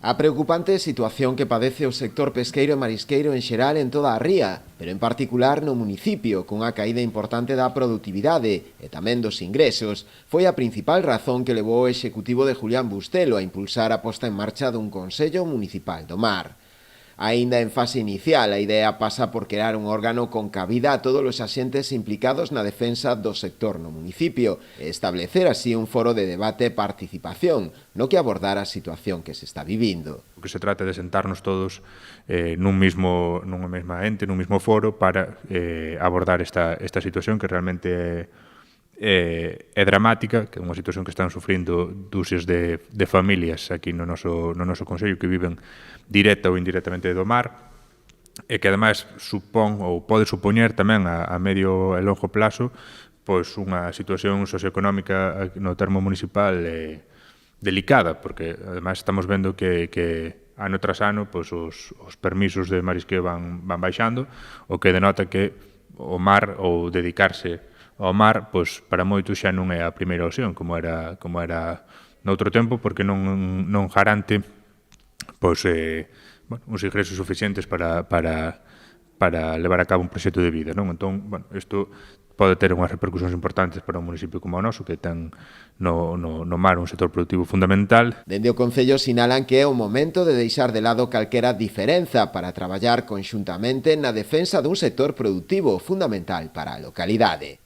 A preocupante situación que padece o sector pesqueiro e marisqueiro en xeral en toda a ría, pero en particular no municipio, cunha caída importante da produtividade e tamén dos ingresos, foi a principal razón que levou o executivo de Julián Bustelo a impulsar a posta en marcha dun Consello Municipal do Mar. Aínda en fase inicial, a idea pasa por crear un órgano con cabida a todos os axentes implicados na defensa do sector no municipio e establecer así un foro de debate e participación no que abordar a situación que se está vivindo. O que se trata é de sentarnos todos nunha mesma ente, nun mesmo foro para abordar esta situación que realmente é dramática, que é unha situación que están sufrindo ducias de familias aquí no noso Consello que viven directa ou indirectamente do mar e que ademais supón ou pode supoñer tamén a medio e longo plazo pois unha situación socioeconómica no termo municipal delicada, porque ademais estamos vendo que ano tras ano pois os permisos de marisqueo van baixando, o que denota que o mar ou dedicarse ao mar, pois para moitos xa non é a primeira opción, como era noutro tempo, porque non garante pois uns ingresos suficientes para levar a cabo un proxecto de vida, non? Entón, isto pode ter unhas repercusións importantes para un municipio como o noso, que ten no mar un sector productivo fundamental. Dende o Concello sinalan que é o momento de deixar de lado calquera diferenza para traballar conxuntamente na defensa dun sector productivo fundamental para a localidade.